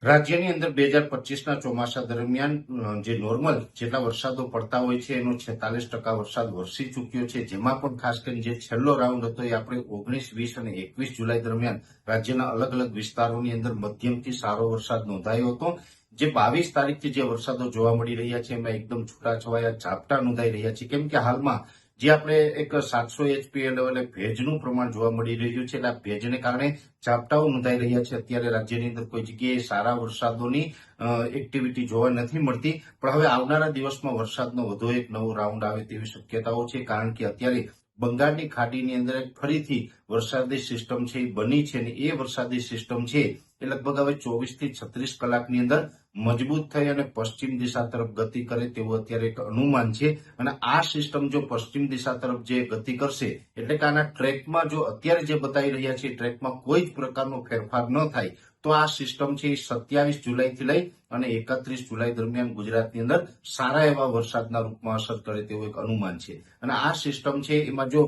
રાજ્યની અંદર 2025ના ચોમાસા દરમિયાન જે નોર્મલ જેટલા વરસાદો પડતા હોય છે એનો 46% વરસાદ વરસી ચૂક્યો છે, જેમાં પણ ખાસ કરીને જે છેલ્લો રાઉન્ડ હતો એ આપણે 19, 20 અને 21 જુલાઈ દરમિયાન રાજ્યના અલગ અલગ વિસ્તારોની અંદર મધ્યમથી સારો વરસાદ નોંધાયો હતો. જે 22 તારીખથી જે વરસાદો જોવા મળી રહ્યા છે એમાં એકદમ છૂટાછવાયા ઝાપટા નોંધાઈ રહ્યા છે, કેમ કે હાલમાં જે આપણે એક 700 એચપીએ લેવલે ભેજનું પ્રમાણ જોવા મળી રહ્યું છે, એટલે આ ભેજને કારણે ઝાપટાઓ નોંધાઈ રહ્યા છે. અત્યારે રાજ્યની અંદર કોઈ જગ્યાએ સારા વરસાદોની એક્ટિવિટી જોવા નથી મળતી, પણ હવે આવનારા દિવસમાં વરસાદનો વધુ એક નવો રાઉન્ડ આવે તેવી શક્યતાઓ છે, કારણ કે અત્યારે બંગાળની ખાડીની અંદર ફરીથી વરસાદી સિસ્ટમ છે એ બની છે, અને એ વરસાદી સિસ્ટમ છે એ લગભગ હવે 24 થી 36 કલાકની અંદર મજબૂત થઈ અને પશ્ચિમ દિશા તરફ ગતિ કરે તેવું અત્યારે એક અનુમાન છે. અને આ સિસ્ટમ જો પશ્ચિમ દિશા તરફ જે ગતિ કરશે, એટલે કે આના ટ્રેકમાં જો અત્યારે જે બતાવી રહ્યા છે ટ્રેકમાં કોઈ જ પ્રકારનો ફેરફાર ન થાય તો આ સિસ્ટમ છે એ 27 જુલાઈથી લઈ અને 31 જુલાઈ દરમિયાન ગુજરાતની અંદર સારા એવા વરસાદના રૂપમાં અસર કરે તેવું એક અનુમાન છે. અને આ સિસ્ટમ છે એમાં જો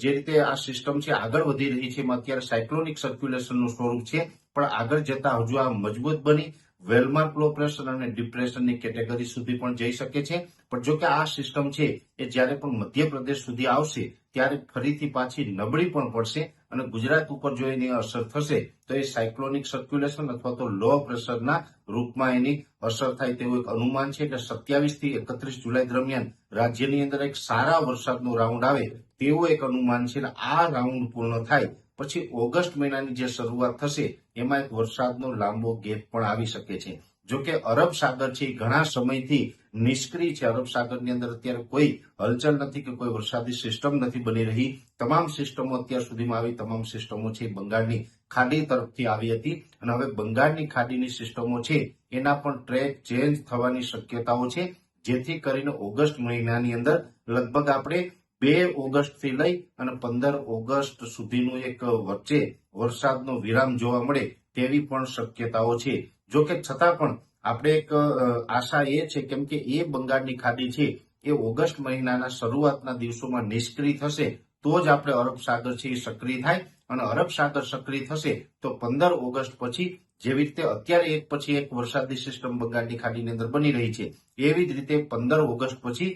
જે રીતે આ સિસ્ટમ છે આગળ વધી રહી છે એમાં અત્યારે સાયક્લોનિક સર્ક્યુલેશનનું સ્વરૂપ છે, પણ આગળ જતા હજુ આ મજબૂત બની વેલમાર્ક લો પ્રેશર અને ડિપ્રેશનની કેટેગરી સુધી પણ જઈ શકે છે. પણ જો કે આ સિસ્ટમ છે એ જ્યારે પણ મધ્યપ્રદેશ સુધી આવશે ત્યારે ફરીથી પાછી નબળી પણ પડશે, અને ગુજરાત ઉપર જો એની અસર થશે તો એ સાયક્લોનિક સર્ક્યુલેશન અથવા તો લો પ્રેશરના રૂપમાં એની અસર થાય તેવું એક અનુમાન છે. એટલે 27 થી 31 જુલાઈ દરમિયાન રાજ્યની અંદર એક સારા વરસાદનો રાઉન્ડ આવે તેવું એક અનુમાન છે. આ રાઉન્ડ પૂર્ણ થાય પછી ઓગસ્ટ મહિનાની જે શરૂઆત થશે એમાં એક વરસાદનો લાંબો ગેપ પણ આવી શકે છે. જો કે અરબ સાગર છે ઘણા સમયથી નિષ્ક્રિય છે. અરબ સાગરની અંદર અત્યારે કોઈ હલચલ નથી કે કોઈ વરસાદી સિસ્ટમ નથી બની રહી. તમામ સિસ્ટમો અત્યાર સુધીમાં આવી તમામ સિસ્ટમો છે બંગાળની ખાડી તરફથી આવી હતી, અને હવે બંગાળની ખાડીની સિસ્ટમો છે એના પણ ટ્રેક ચેન્જ થવાની શક્યતાઓ છે, જેથી કરીને ઓગસ્ટ મહિનાની અંદર લગભગ આપણે 2 ઓગસ્ટથી લઈ અને 15 ઓગસ્ટ સુધીનું એક વચ્ચે વરસાદનો વિરામ જોવા મળે તેવી પણ શક્યતાઓ છે. જો કે છતાં પણ આપણે એક આશા એ છે, કેમ કે એ બંગાળની ખાડી છે એ ઓગસ્ટ મહિનાના શરૂઆતના દિવસોમાં નિષ્ક્રિય થશે તો જ આપણે અરબ સાગર છે એ સક્રિય થાય, અને અરબ સાગર સક્રિય થશે તો 15 ઓગસ્ટ પછી જેવી રીતે અત્યારે એક પછી એક વરસાદી સિસ્ટમ બંગાળની ખાડીની અંદર બની રહી છે, એવી જ રીતે 15 ઓગસ્ટ પછી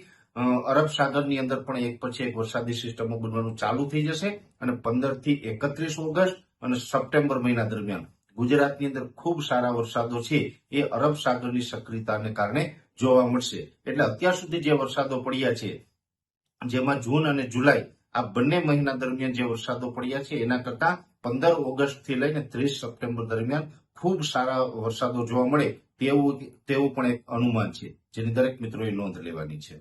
અરબ સાગરની અંદર પણ એક પછી એક વરસાદી સિસ્ટમો બનવાનું ચાલુ થઈ જશે. અને 15 થી 31 ઓગસ્ટ અને સપ્ટેમ્બર મહિના દરમિયાન ગુજરાતની અંદર ખૂબ સારા વરસાદો છે એ અરબ સાગરની સક્રિયતાને કારણે જોવા મળશે. એટલે અત્યાર સુધી જે વરસાદો પડ્યા છે, જેમાં જૂન અને જુલાઈ આ બંને મહિના દરમિયાન જે વરસાદો પડ્યા છે એના કરતા 15 ઓગસ્ટથી લઈને 30 સપ્ટેમ્બર દરમિયાન ખૂબ સારા વરસાદો જોવા મળે તેવું પણ એક અનુમાન છે, જેની દરેક મિત્રોએ નોંધ લેવાની છે.